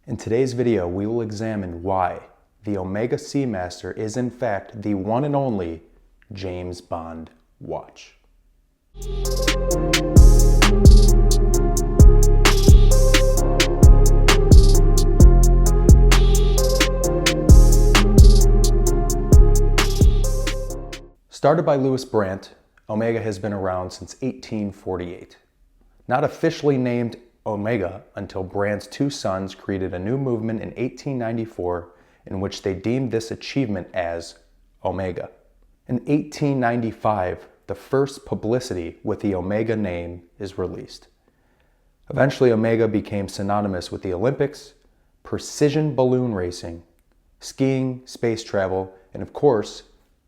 In today's video, we will examine why the Omega Seamaster is in fact the one and only James Bond watch. Started by Louis Brandt, Omega has been around since 1848. Not officially named Omega until Brandt's two sons created a new movement in 1894 in which they deemed this achievement as Omega. In 1895, the first publicity with the Omega name is released. Eventually, Omega became synonymous with the Olympics, precision balloon racing, skiing, space travel, and of course,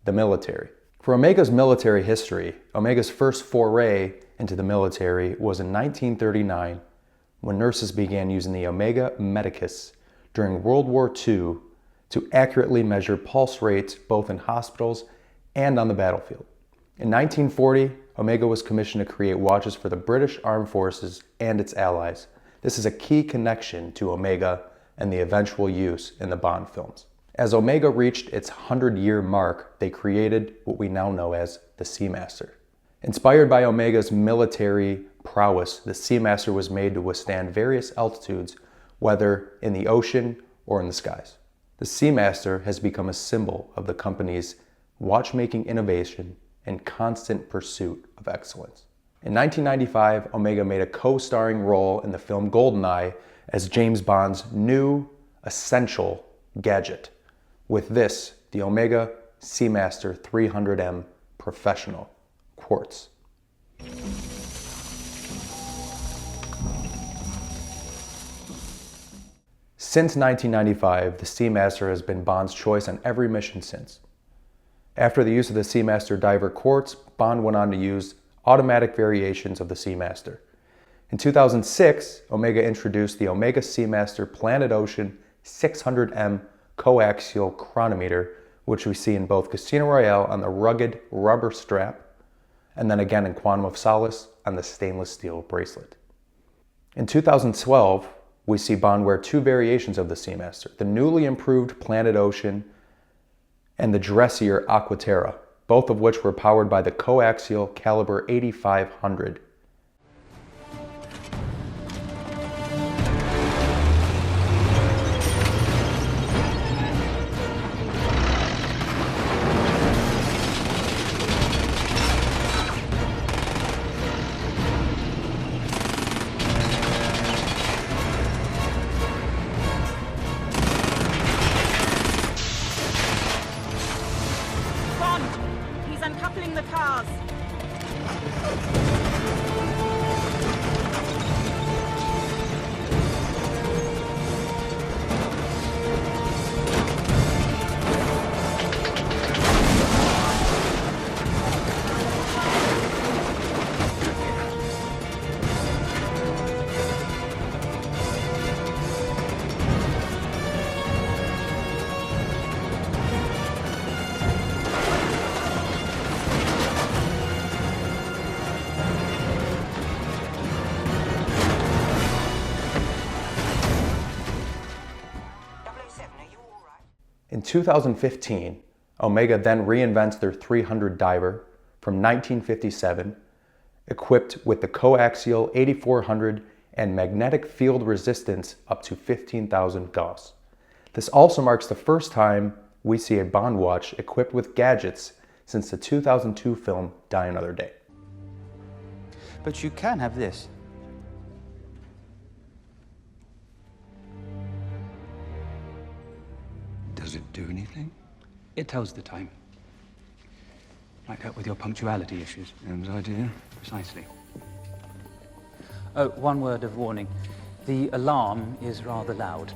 the military. For Omega's military history, Omega's first foray into the military was in 1939 when nurses began using the Omega Medicus during World War II to accurately measure pulse rates both in hospitals and on the battlefield. In 1940, Omega was commissioned to create watches for the British Armed Forces and its allies. This is a key connection to Omega and the eventual use in the Bond films. As Omega reached its 100-year mark, they created what we now know as the Seamaster. Inspired by Omega's military prowess, the Seamaster was made to withstand various altitudes, whether in the ocean or in the skies. The Seamaster has become a symbol of the company's watchmaking innovation and constant pursuit of excellence. In 1995, Omega made a co-starring role in the film Goldeneye as James Bond's new essential gadget. With this, the Omega Seamaster 300M Professional Quartz. Since 1995, the Seamaster has been Bond's choice on every mission since. After the use of the Seamaster Diver Quartz, Bond went on to use automatic variations of the Seamaster. In 2006, Omega introduced the Omega Seamaster Planet Ocean 600M coaxial chronometer, which we see in both Casino Royale on the rugged rubber strap, and then again in Quantum of Solace on the stainless steel bracelet. In 2012, we see Bond wear two variations of the Seamaster, the newly improved Planet Ocean and the dressier Aquaterra, both of which were powered by the coaxial caliber 8500. He's uncoupling the cars. In 2015, Omega then reinvents their 300 diver from 1957, equipped with the coaxial 8400 and magnetic field resistance up to 15,000 Gauss. This also marks the first time we see a Bond watch equipped with gadgets since the 2002 film Die Another Day. But you can have this. Does it do anything? It tells the time. Might help with your punctuality issues. M's idea. Precisely. Oh, one word of warning. The alarm is rather loud,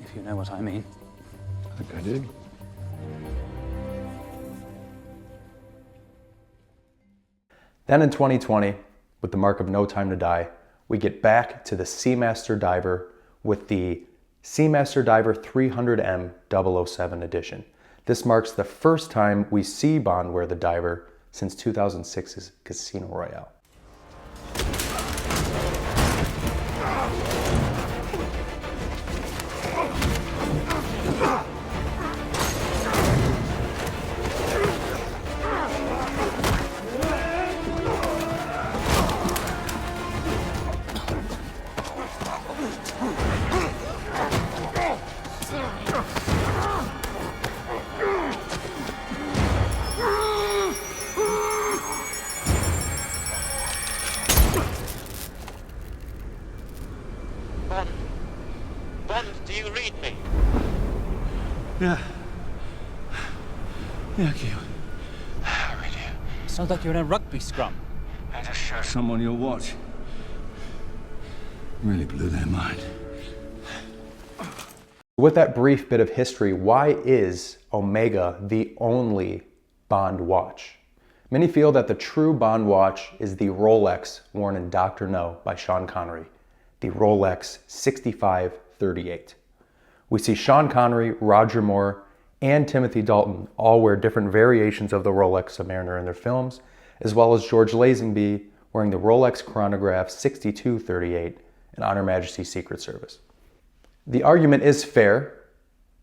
if you know what I mean. I think I do. Then in 2020, with the mark of No Time to Die, we get back to the Seamaster Diver with the Seamaster Diver 300M 007 edition. This marks the first time we see Bond wear the diver since 2006's Casino Royale. Bond, do you read me? Yeah. Yeah, Q. I read you. Sounds like you're in a rugby scrum. I just showed someone your watch. Really blew their mind. With that brief bit of history, why is Omega the only Bond watch? Many feel that the true Bond watch is the Rolex worn in Dr. No by Sean Connery, the Rolex 6538. We see Sean Connery, Roger Moore, and Timothy Dalton all wear different variations of the Rolex Submariner in their films, as well as George Lazenby wearing the Rolex Chronograph 6238 in On Her Majesty's Secret Service. The argument is fair,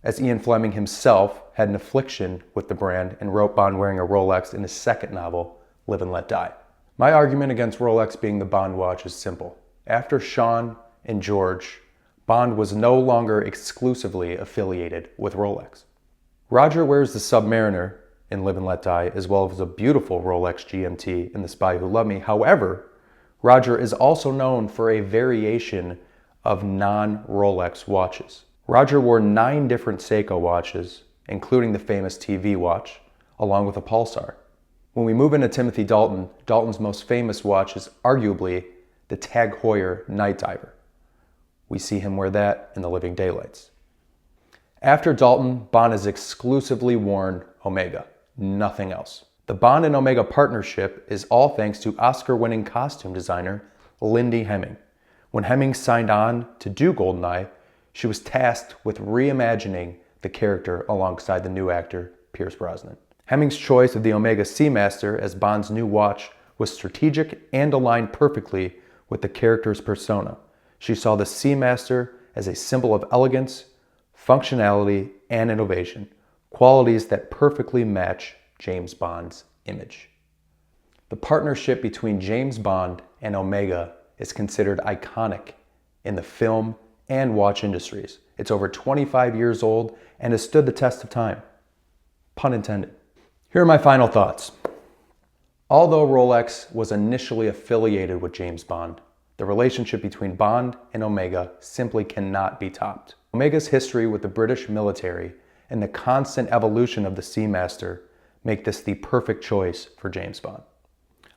as Ian Fleming himself had an affliction with the brand and wrote Bond wearing a Rolex in his second novel, Live and Let Die. My argument against Rolex being the Bond watch is simple. After Sean and George, Bond was no longer exclusively affiliated with Rolex. Roger wears the Submariner in Live and Let Die, as well as a beautiful Rolex GMT in The Spy Who Loved Me. However, Roger is also known for a variation of non-Rolex watches. Roger wore 9 different Seiko watches, including the famous TV watch, along with a Pulsar. When we move into Timothy Dalton, Dalton's most famous watch is arguably the Tag Heuer Night Diver. We see him wear that in The Living Daylights. After Dalton, Bond has exclusively worn Omega, nothing else. The Bond and Omega partnership is all thanks to Oscar-winning costume designer Lindy Hemming. When Hemming signed on to do Goldeneye, she was tasked with reimagining the character alongside the new actor Pierce Brosnan. Hemming's choice of the Omega Seamaster as Bond's new watch was strategic and aligned perfectly with the character's persona. She saw the Seamaster as a symbol of elegance, functionality, and innovation, qualities that perfectly match James Bond's image. The partnership between James Bond and Omega is considered iconic in the film and watch industries. It's over 25 years old and has stood the test of time. Pun intended. Here are my final thoughts. Although Rolex was initially affiliated with James Bond, the relationship between Bond and Omega simply cannot be topped. Omega's history with the British military and the constant evolution of the Seamaster make this the perfect choice for James Bond.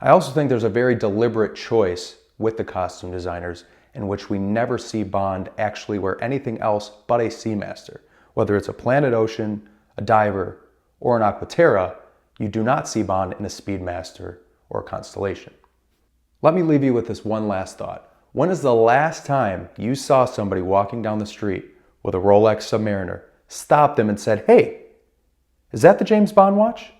I also think there's a very deliberate choice with the costume designers in which we never see Bond actually wear anything else but a Seamaster. Whether it's a Planet Ocean, a Diver, or an Aquaterra, you do not see Bond in a Speedmaster or a Constellation. Let me leave you with this one last thought. When is the last time you saw somebody walking down the street with a Rolex Submariner, stopped them and said, "Hey, is that the James Bond watch?"